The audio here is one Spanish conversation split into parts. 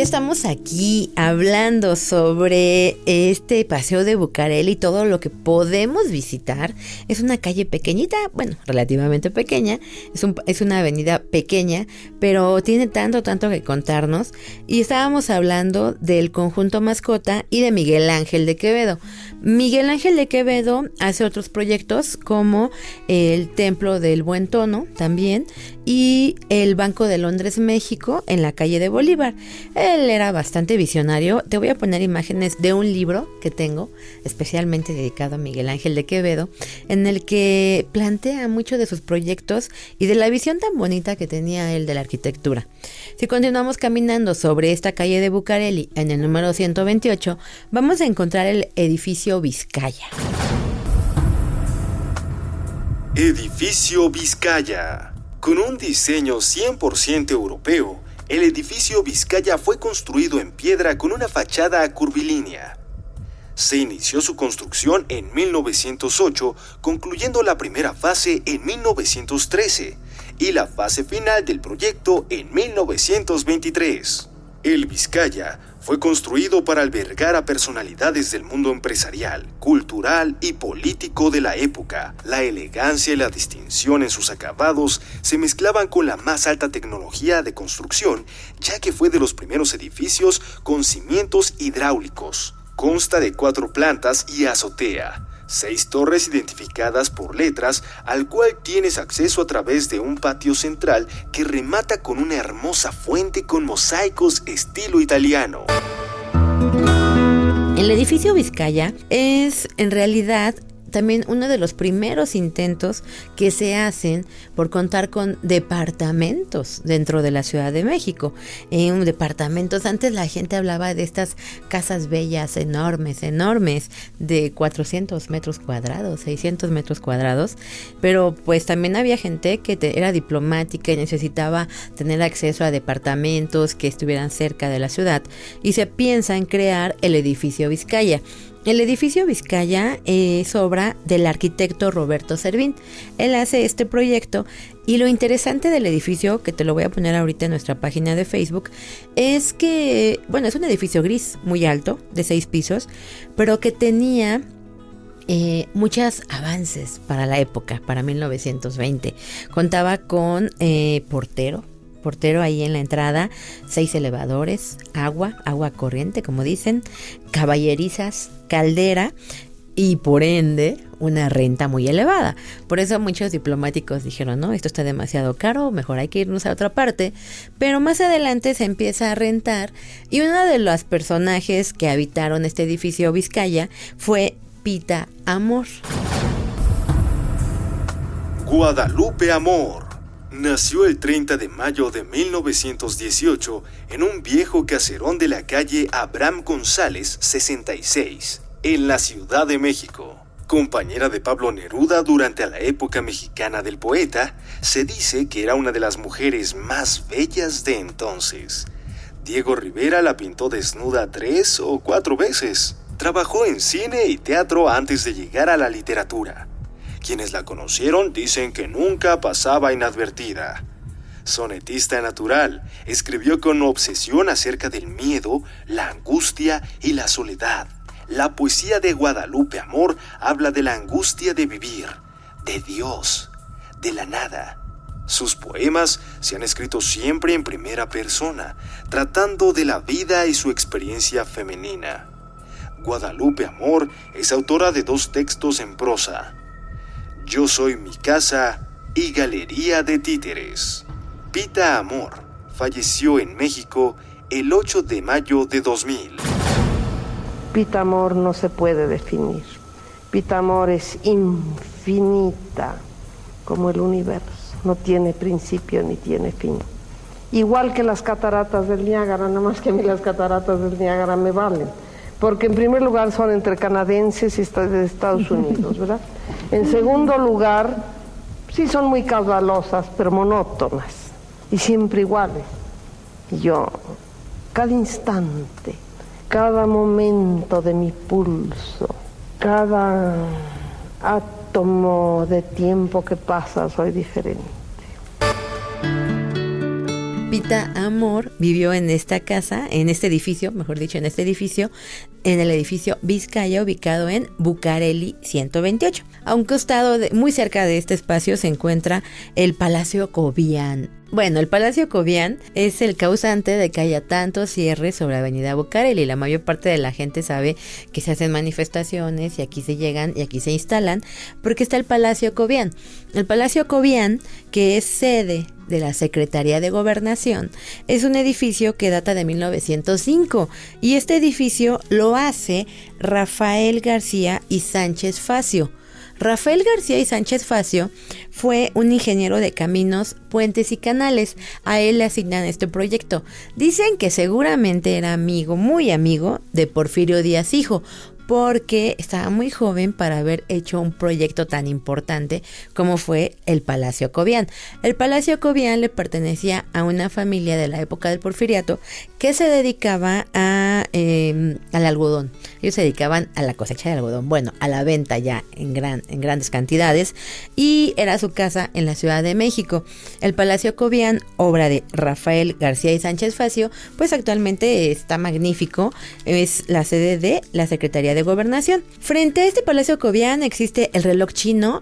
Ya estamos aquí hablando sobre este paseo de Bucareli y todo lo que podemos visitar. Es una calle pequeñita, bueno, relativamente pequeña, es una avenida pequeña, pero tiene tanto que contarnos. Y estábamos hablando del conjunto Mascota y de Miguel Ángel de Quevedo. Miguel Ángel de Quevedo hace otros proyectos como el Templo del Buen Tono también y el Banco de Londres, México, en la calle de Bolívar. Él era bastante visionario. Te voy a poner imágenes de un libro que tengo especialmente dedicado a Miguel Ángel de Quevedo, en el que plantea mucho de sus proyectos y de la visión tan bonita que tenía él de la arquitectura. Si continuamos caminando sobre esta calle de Bucareli, en el número 128, vamos a encontrar el edificio Vizcaya. Edificio Vizcaya. Con un diseño 100% europeo, el edificio Vizcaya fue construido en piedra con una fachada curvilínea. Se inició su construcción en 1908, concluyendo la primera fase en 1913 y la fase final del proyecto en 1923. El Vizcaya fue construido para albergar a personalidades del mundo empresarial, cultural y político de la época. La elegancia y la distinción en sus acabados se mezclaban con la más alta tecnología de construcción, ya que fue de los primeros edificios con cimientos hidráulicos. Consta de 4 plantas y azotea, 6 torres identificadas por letras, al cual tienes acceso a través de un patio central que remata con una hermosa fuente con mosaicos estilo italiano. El edificio Vizcaya es en realidad también uno de los primeros intentos que se hacen por contar con departamentos dentro de la Ciudad de México. Departamentos, antes la gente hablaba de estas casas bellas, enormes, de 400 metros cuadrados, 600 metros cuadrados, pero pues también había gente que era diplomática y necesitaba tener acceso a departamentos que estuvieran cerca de la ciudad, y se piensa en crear el edificio Vizcaya. El edificio Vizcaya es obra del arquitecto Roberto Servín. Él hace este proyecto y lo interesante del edificio, que te lo voy a poner ahorita en nuestra página de Facebook, es que, bueno, es un edificio gris muy alto, de 6 pisos, pero que tenía muchos avances para la época, para 1920. Contaba con portero ahí en la entrada, 6 elevadores, agua corriente, como dicen, caballerizas, caldera y por ende una renta muy elevada. Por eso muchos diplomáticos dijeron, no, esto está demasiado caro, mejor hay que irnos a otra parte. Pero más adelante se empieza a rentar y uno de los personajes que habitaron este edificio Vizcaya fue Pita Amor. Guadalupe Amor nació el 30 de mayo de 1918 en un viejo caserón de la calle Abraham González 66, en la Ciudad de México. Compañera de Pablo Neruda durante la época mexicana del poeta, se dice que era una de las mujeres más bellas de entonces. Diego Rivera la pintó desnuda 3 o 4 veces. Trabajó en cine y teatro antes de llegar a la literatura. Quienes la conocieron dicen que nunca pasaba inadvertida. Sonetista natural, escribió con obsesión acerca del miedo, la angustia y la soledad. La poesía de Guadalupe Amor habla de la angustia de vivir, de Dios, de la nada. Sus poemas se han escrito siempre en primera persona, tratando de la vida y su experiencia femenina. Guadalupe Amor es autora de 2 textos en prosa: Yo soy mi casa y Galería de Títeres. Pita Amor falleció en México el 8 de mayo de 2000. Pita Amor no se puede definir. Pita Amor es infinita, como el universo. No tiene principio ni tiene fin. Igual que las cataratas del Niágara, nada más que a mí las cataratas del Niágara me valen. Porque en primer lugar son entre canadienses y de Estados Unidos, ¿verdad? En segundo lugar, sí son muy caudalosas, pero monótonas y siempre iguales. Y yo, cada instante, cada momento de mi pulso, cada átomo de tiempo que pasa, soy diferente. Pita Amor vivió en esta casa, en este edificio, en el edificio Vizcaya, ubicado en Bucareli 128. A un costado, muy cerca de este espacio, se encuentra el Palacio Cobian. Bueno, el Palacio Cobian es el causante de que haya tantos cierres sobre Avenida Bucareli. La mayor parte de la gente sabe que se hacen manifestaciones y aquí se llegan y aquí se instalan porque está el Palacio Cobian. El Palacio Cobian, que es sede de la Secretaría de Gobernación, es un edificio que data de 1905 y este edificio lo hace Rafael García y Sánchez Facio. Rafael García y Sánchez Facio fue un ingeniero de caminos, puentes y canales. A él le asignan este proyecto. Dicen que seguramente era amigo, muy amigo, de Porfirio Díaz Hijo, porque estaba muy joven para haber hecho un proyecto tan importante como fue el Palacio Cobian. El Palacio Cobian le pertenecía a una familia de la época del Porfiriato que se dedicaba al algodón. Ellos se dedicaban a la cosecha de algodón, bueno, a la venta ya en grandes cantidades, y era su casa en la Ciudad de México. El Palacio Cobian, obra de Rafael García y Sánchez Facio, pues actualmente está magnífico, es la sede de la Secretaría de Gobernación. Frente a este Palacio Cobian existe el reloj chino.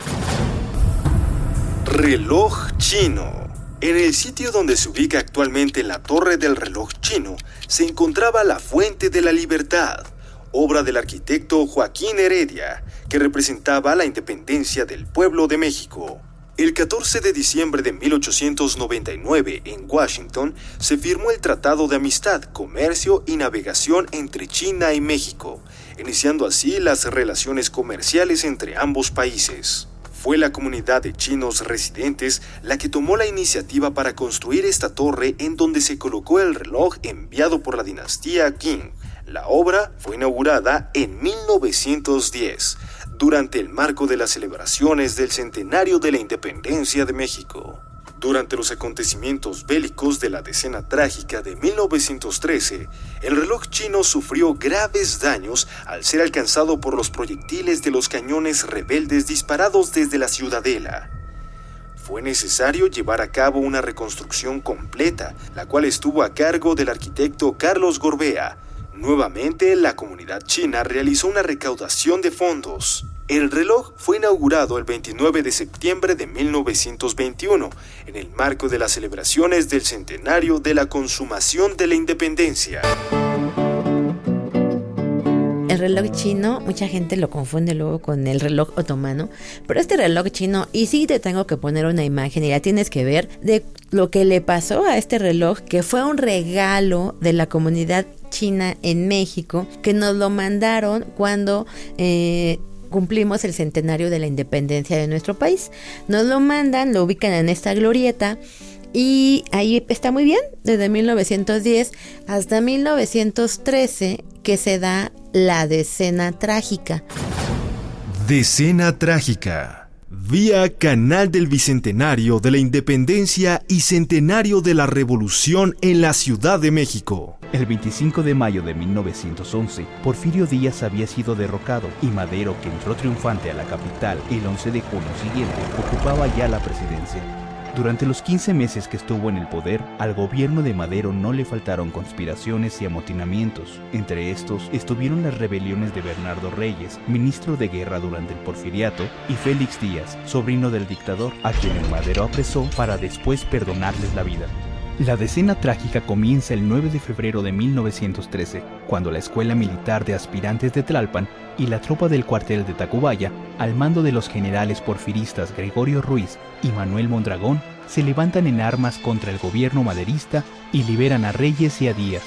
Reloj chino. En el sitio donde se ubica actualmente la Torre del Reloj Chino, se encontraba la Fuente de la Libertad, obra del arquitecto Joaquín Heredia, que representaba la independencia del pueblo de México. El 14 de diciembre de 1899, en Washington, se firmó el Tratado de Amistad, Comercio y Navegación entre China y México, iniciando así las relaciones comerciales entre ambos países. Fue la comunidad de chinos residentes la que tomó la iniciativa para construir esta torre en donde se colocó el reloj enviado por la dinastía Qing. La obra fue inaugurada en 1910, durante el marco de las celebraciones del centenario de la independencia de México. Durante los acontecimientos bélicos de la Decena Trágica de 1913, el reloj chino sufrió graves daños al ser alcanzado por los proyectiles de los cañones rebeldes disparados desde la ciudadela. Fue necesario llevar a cabo una reconstrucción completa, la cual estuvo a cargo del arquitecto Carlos Gorbea. Nuevamente, la comunidad china realizó una recaudación de fondos. El reloj fue inaugurado el 29 de septiembre de 1921, en el marco de las celebraciones del centenario de la consumación de la independencia. El reloj chino, mucha gente lo confunde luego con el reloj otomano, pero este reloj chino, y sí te tengo que poner una imagen y la tienes que ver, de lo que le pasó a este reloj, que fue un regalo de la comunidad china en México, que nos lo mandaron cuando cumplimos el centenario de la independencia de nuestro país. Nos lo mandan, lo ubican en esta glorieta y ahí está muy bien, desde 1910 hasta 1913 que se da la Decena Trágica. Decena Trágica. Vía Canal del Bicentenario de la Independencia y Centenario de la Revolución en la Ciudad de México. El 25 de mayo de 1911, Porfirio Díaz había sido derrocado y Madero, que entró triunfante a la capital el 11 de junio siguiente, ocupaba ya la presidencia. Durante los 15 meses que estuvo en el poder, al gobierno de Madero no le faltaron conspiraciones y amotinamientos. Entre estos estuvieron las rebeliones de Bernardo Reyes, ministro de guerra durante el Porfiriato, y Félix Díaz, sobrino del dictador, a quienes Madero apresó para después perdonarles la vida. La Decena Trágica comienza el 9 de febrero de 1913, cuando la Escuela Militar de Aspirantes de Tlalpan y la tropa del cuartel de Tacubaya, al mando de los generales porfiristas Gregorio Ruiz y Manuel Mondragón, se levantan en armas contra el gobierno maderista y liberan a Reyes y a Díaz.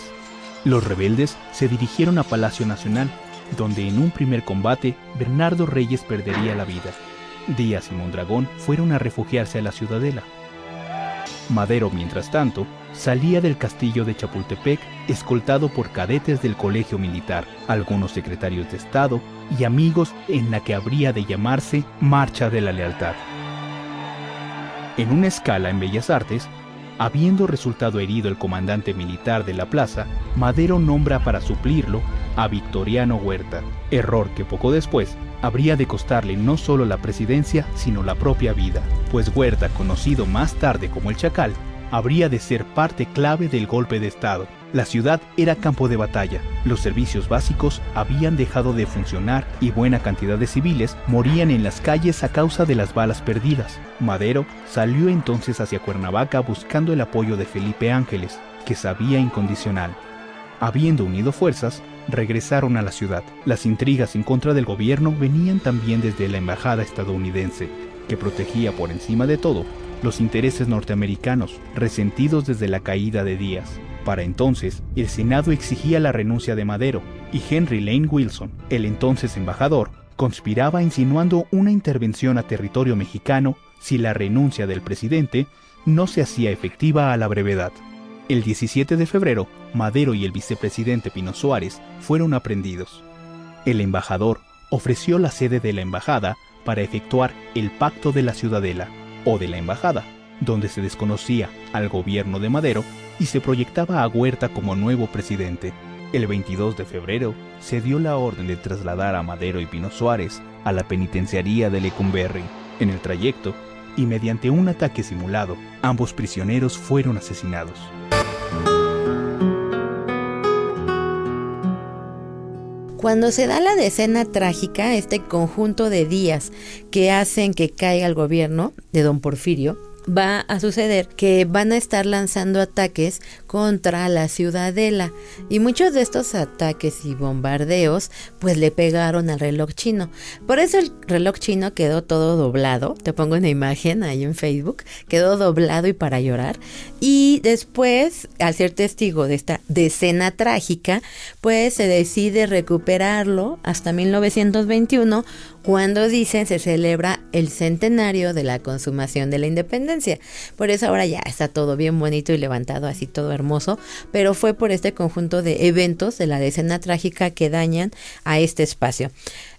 Los rebeldes se dirigieron a Palacio Nacional, donde en un primer combate Bernardo Reyes perdería la vida. Díaz y Mondragón fueron a refugiarse a la Ciudadela. Madero, mientras tanto, salía del castillo de Chapultepec escoltado por cadetes del colegio militar, algunos secretarios de Estado y amigos en la que habría de llamarse Marcha de la Lealtad. En una escala en Bellas Artes, habiendo resultado herido el comandante militar de la plaza, Madero nombra para suplirlo a Victoriano Huerta, error que poco después habría de costarle no solo la presidencia, sino la propia vida, pues Huerta, conocido más tarde como el Chacal, habría de ser parte clave del golpe de Estado. La ciudad era campo de batalla, los servicios básicos habían dejado de funcionar y buena cantidad de civiles morían en las calles a causa de las balas perdidas. Madero salió entonces hacia Cuernavaca buscando el apoyo de Felipe Ángeles, que sabía incondicional. Habiendo unido fuerzas, regresaron a la ciudad. Las intrigas en contra del gobierno venían también desde la embajada estadounidense, que protegía por encima de todo los intereses norteamericanos, resentidos desde la caída de Díaz. Para entonces, el Senado exigía la renuncia de Madero, y Henry Lane Wilson, el entonces embajador, conspiraba insinuando una intervención a territorio mexicano si la renuncia del presidente no se hacía efectiva a la brevedad. El 17 de febrero, Madero y el vicepresidente Pino Suárez fueron aprehendidos. El embajador ofreció la sede de la embajada para efectuar el Pacto de la Ciudadela, o de la embajada, donde se desconocía al gobierno de Madero y se proyectaba a Huerta como nuevo presidente. El 22 de febrero se dio la orden de trasladar a Madero y Pino Suárez a la penitenciaría de Lecumberri. En el trayecto, y mediante un ataque simulado, ambos prisioneros fueron asesinados. Cuando se da la decena trágica, este conjunto de días que hacen que caiga el gobierno de don Porfirio, va a suceder que van a estar lanzando ataques contra la Ciudadela, y muchos de estos ataques y bombardeos pues le pegaron al reloj chino. Por eso el reloj chino quedó todo doblado, te pongo una imagen ahí en Facebook, quedó doblado y para llorar. Y después, al ser testigo de esta decena trágica, pues se decide recuperarlo hasta 1921, cuando dicen se celebra el centenario de la consumación de la independencia. Por eso ahora ya está todo bien bonito y levantado, así todo hermoso, pero fue por este conjunto de eventos de la decena trágica que dañan a este espacio.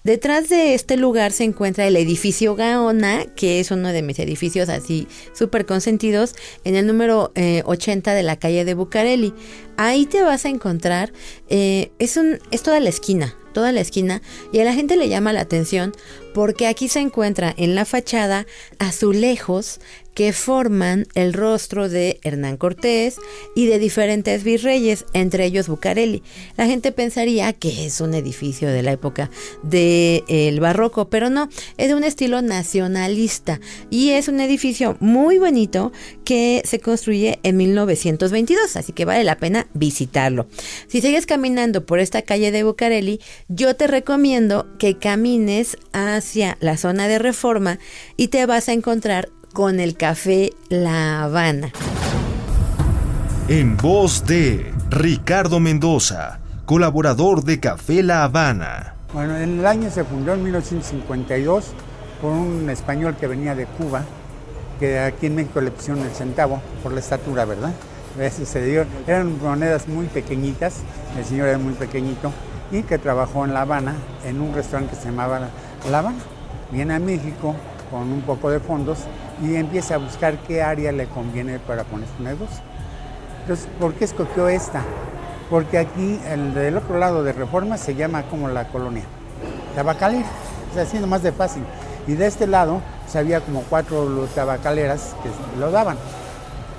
Detrás de este lugar se encuentra el edificio Gaona, que es uno de mis edificios así súper consentidos, en el número 80 de la calle de Bucareli. Ahí te vas a encontrar, es toda la esquina, y a la gente le llama la atención porque aquí se encuentra en la fachada azulejos que forman el rostro de Hernán Cortés y de diferentes virreyes, entre ellos Bucareli. La gente pensaría que es un edificio de la época del barroco, pero no, es de un estilo nacionalista y es un edificio muy bonito que se construye en 1922, así que vale la pena visitarlo. Si sigues caminando por esta calle de Bucareli, yo te recomiendo que camines hacia la zona de Reforma y te vas a encontrar con el Café La Habana. En voz de Ricardo Mendoza, colaborador de Café La Habana. Bueno, en el año se fundó en 1952 por un español que venía de Cuba, que aquí en México le pusieron el centavo por la estatura, ¿verdad? Eran monedas muy pequeñitas, el señor era muy pequeñito, y que trabajó en La Habana, en un restaurante que se llamaba La Habana. Viene a México con un poco de fondos y empieza a buscar qué área le conviene para poner su negocio. Entonces, ¿por qué escogió esta? Porque aquí, del otro lado de Reforma, se llama como la colonia tabacalera, o sea, así nomás de fácil. Y de este lado, pues, había como 4 tabacaleras que lo daban.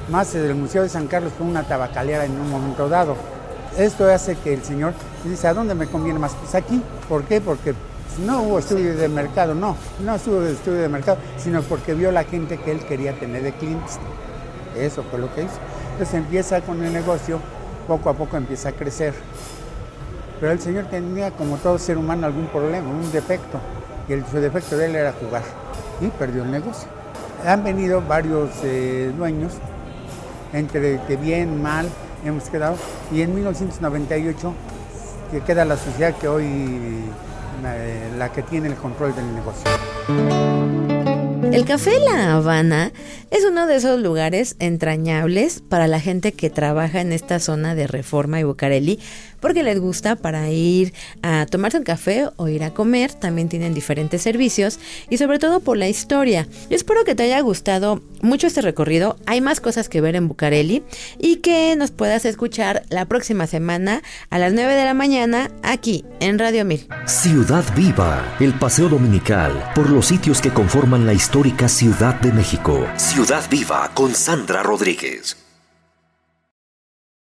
Más el Museo de San Carlos fue una tabacalera en un momento dado. Esto hace que el señor dice, ¿a dónde me conviene más? Pues aquí. ¿Por qué? Porque no hubo estudio de mercado, no hubo estudio de mercado, sino porque vio la gente que él quería tener de clientes. Eso fue lo que hizo. Entonces empieza con el negocio, poco a poco empieza a crecer. Pero el señor tenía, como todo ser humano, algún problema, un defecto. Y su defecto de él era jugar. Y perdió el negocio. Han venido varios dueños, entre que bien, mal, hemos quedado. Y en 1998 que queda la sociedad que hoy la que tiene el control del negocio. El Café La Habana es uno de esos lugares entrañables para la gente que trabaja en esta zona de Reforma y Bucareli, porque les gusta para ir a tomarse un café o ir a comer. También tienen diferentes servicios y sobre todo por la historia. Yo espero que te haya gustado mucho este recorrido. Hay más cosas que ver en Bucareli y que nos puedas escuchar la próxima semana a las 9 de la mañana aquí en Radio 1000. Ciudad Viva, el paseo dominical por los sitios que conforman la histórica Ciudad de México. Ciudad Viva con Sandra Rodríguez.